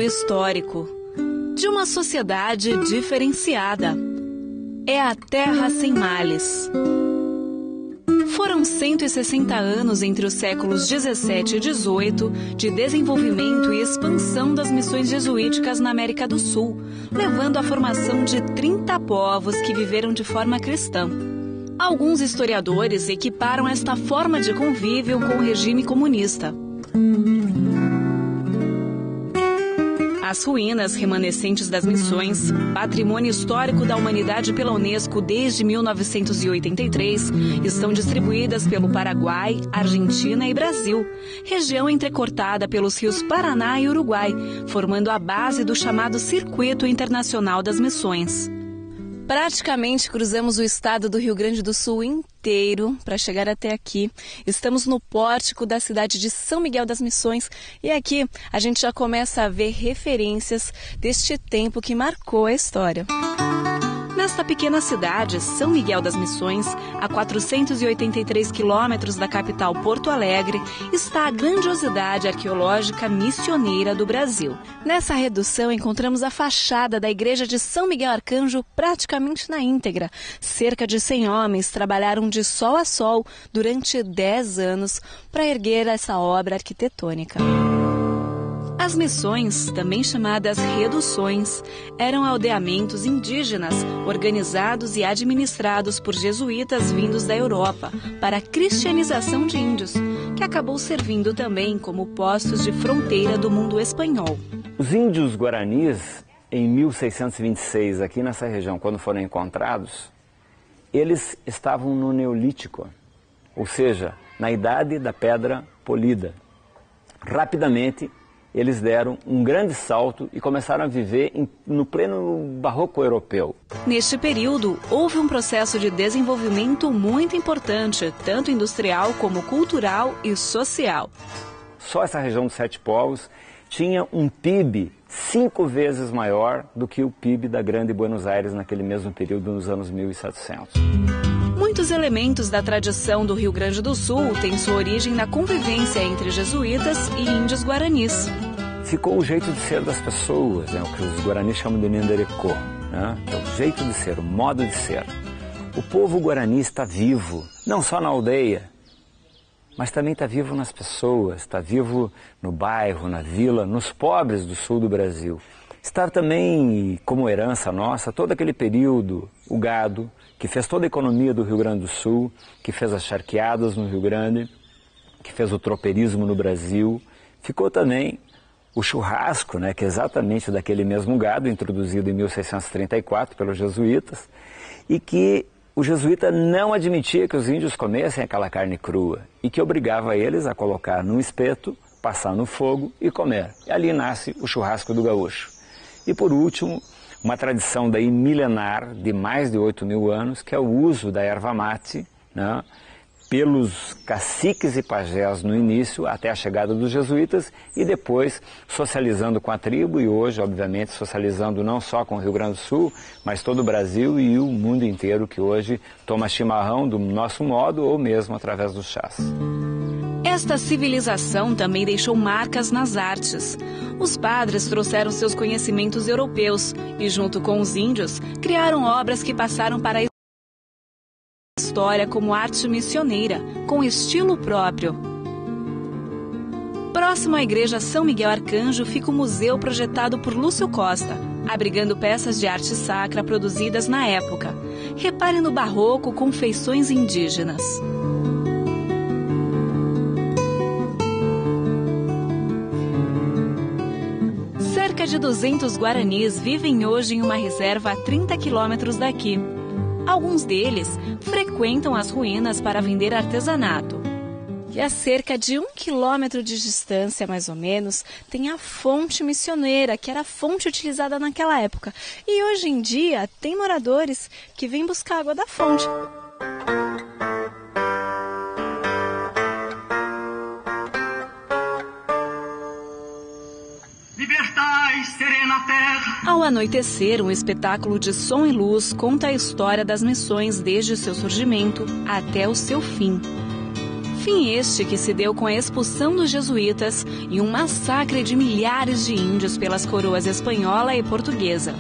histórico de uma sociedade diferenciada. É a Terra Sem Males. Foram 160 anos entre os séculos 17 e 18 de desenvolvimento e expansão das missões jesuíticas na América do Sul, levando à formação de 30 povos que viveram de forma cristã. Alguns historiadores equiparam esta forma de convívio com o regime comunista. As ruínas remanescentes das missões, patrimônio histórico da humanidade pela Unesco desde 1983, estão distribuídas pelo Paraguai, Argentina e Brasil, região entrecortada pelos rios Paraná e Uruguai, formando a base do chamado Circuito Internacional das Missões. Praticamente cruzamos o estado do Rio Grande do Sul inteiro para chegar até aqui. Estamos no pórtico da cidade de São Miguel das Missões e aqui a gente já começa a ver referências deste tempo que marcou a história. Nesta pequena cidade, São Miguel das Missões, a 483 quilômetros da capital Porto Alegre, está a grandiosidade arqueológica missioneira do Brasil. Nessa redução encontramos a fachada da igreja de São Miguel Arcanjo praticamente na íntegra. Cerca de 100 homens trabalharam de sol a sol durante 10 anos para erguer essa obra arquitetônica. As missões, também chamadas reduções, eram aldeamentos indígenas organizados e administrados por jesuítas vindos da Europa para a cristianização de índios, que acabou servindo também como postos de fronteira do mundo espanhol. Os índios guaranis, em 1626, aqui nessa região, quando foram encontrados, eles estavam no Neolítico, ou seja, na idade da pedra polida. Rapidamente, eles deram um grande salto e começaram a viver no pleno barroco europeu. Neste período, houve um processo de desenvolvimento muito importante, tanto industrial como cultural e social. Só essa região dos Sete Povos tinha um PIB 5 vezes maior do que o PIB da Grande Buenos Aires naquele mesmo período, nos anos 1700. Muitos elementos da tradição do Rio Grande do Sul têm sua origem na convivência entre jesuítas e índios guaranis. Ficou o jeito de ser das pessoas, o que os guaranis chamam de nenderecô, né? Então, o jeito de ser, o modo de ser. O povo guarani está vivo, não só na aldeia, mas também está vivo nas pessoas, está vivo no bairro, na vila, nos pobres do sul do Brasil. Está também, como herança nossa, todo aquele período, o gado, que fez toda a economia do Rio Grande do Sul, que fez as charqueadas no Rio Grande, que fez o tropeirismo no Brasil. Ficou também o churrasco, que é exatamente daquele mesmo gado, introduzido em 1634 pelos jesuítas, e que o jesuíta não admitia que os índios comessem aquela carne crua, e que obrigava eles a colocar num espeto, passar no fogo e comer. E ali nasce o churrasco do gaúcho. E por último, uma tradição daí milenar de mais de 8.000 anos, que é o uso da erva mate, pelos caciques e pajés no início, até a chegada dos jesuítas, e depois socializando com a tribo, e hoje, obviamente, socializando não só com o Rio Grande do Sul, mas todo o Brasil e o mundo inteiro, que hoje toma chimarrão do nosso modo, ou mesmo através dos chás. Esta civilização também deixou marcas nas artes. Os padres trouxeram seus conhecimentos europeus e, junto com os índios, criaram obras que passaram para a história como arte missioneira, com estilo próprio. Próximo à igreja São Miguel Arcanjo fica o museu projetado por Lúcio Costa, abrigando peças de arte sacra produzidas na época. Repare no barroco com feições indígenas. Cerca de 200 guaranis vivem hoje em uma reserva a 30 quilômetros daqui. Alguns deles frequentam as ruínas para vender artesanato. E a cerca de 1 quilômetro de distância, mais ou menos, tem a fonte missioneira, que era a fonte utilizada naquela época. E hoje em dia tem moradores que vêm buscar água da fonte. Serena terra. Ao anoitecer, um espetáculo de som e luz conta a história das missões desde seu surgimento até o seu fim. Fim este que se deu com a expulsão dos jesuítas e um massacre de milhares de índios pelas coroas espanhola e portuguesa.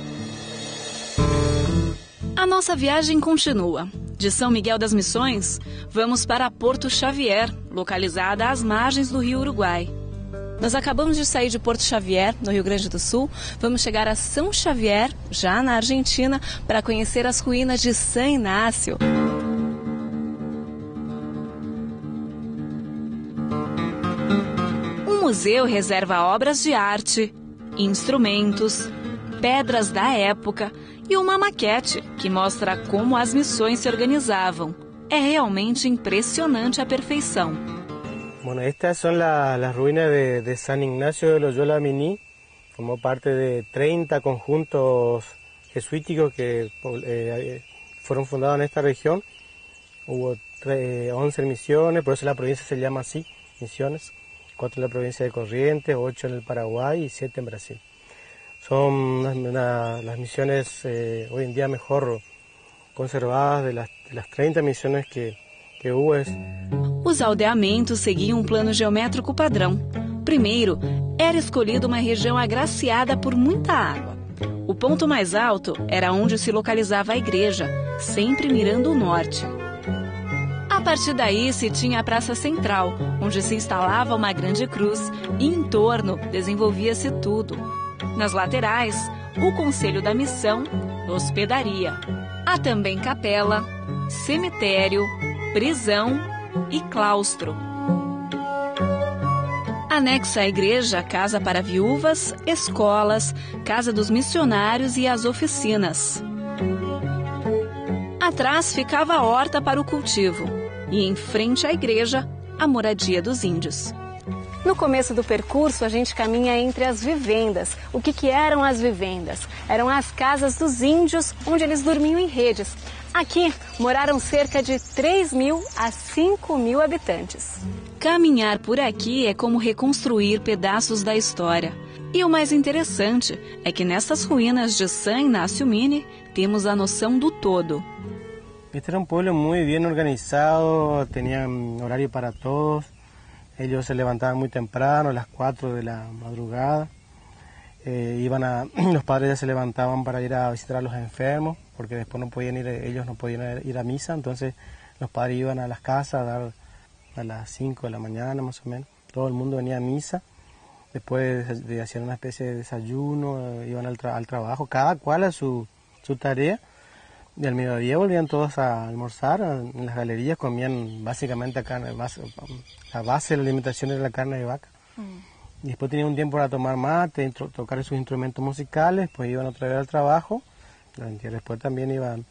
A nossa viagem continua. De São Miguel das Missões, vamos para Porto Xavier, localizada às margens do Rio Uruguai. Nós acabamos de sair de Porto Xavier, no Rio Grande do Sul. Vamos chegar a São Xavier, já na Argentina, para conhecer as ruínas de San Inácio. O museu reserva obras de arte, instrumentos, pedras da época e uma maquete que mostra como as missões se organizavam. É realmente impressionante a perfeição. Bueno, estas son las ruinas de San Ignacio de Loyola Miní. Formó parte de 30 conjuntos jesuíticos que fueron fundados en esta región. Hubo 11 misiones, por eso la provincia se llama así, misiones. 4 en la provincia de Corrientes, 8 en el Paraguay y 7 en Brasil. Son las misiones hoy en día mejor conservadas de las 30 misiones que hubo. Os aldeamentos seguiam um plano geométrico padrão. Primeiro, era escolhida uma região agraciada por muita água. O ponto mais alto era onde se localizava a igreja, sempre mirando o norte. A partir daí se tinha a Praça Central, onde se instalava uma grande cruz e em torno desenvolvia-se tudo. Nas laterais, o Conselho da Missão, hospedaria. Há também capela, cemitério, prisão e claustro. Anexa à igreja, casa para viúvas, escolas, casa dos missionários e as oficinas. Atrás ficava a horta para o cultivo e em frente à igreja, a moradia dos índios. No começo do percurso, a gente caminha entre as vivendas. O que eram as vivendas? Eram as casas dos índios, onde eles dormiam em redes. Aqui moraram cerca de 3.000 a 5.000 habitantes. Caminhar por aqui é como reconstruir pedaços da história. E o mais interessante é que nessas ruínas de San Ignacio Miní temos a noção do todo. Este era un pueblo muy bien organizado, tenían horario para todos. Ellos se levantaban muy temprano, a las 4 de la madrugada. Los padres ya se levantaban para ir a visitar a los enfermos, porque después ellos no podían ir a misa, entonces los padres iban a las casas a dar a las 5 de la mañana más o menos. Todo el mundo venía a misa, después hacían una especie de desayuno, iban al trabajo, cada cual a su tarea. Y al mediodía volvían todos a almorzar, en las galerías comían básicamente carne, la base de la alimentación era la carne de vaca. Y después tenían un tiempo para tomar mate, tocar sus instrumentos musicales, pues iban otra vez al trabajo, después también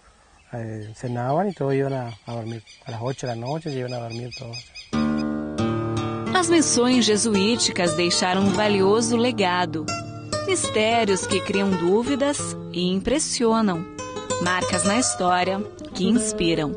cenaban y todos iban a dormir. A las 8 de la noche iban a dormir todos. As missões jesuíticas deixaram um valioso legado. Mistérios que criam dúvidas e impressionam. Marcas na história que inspiram.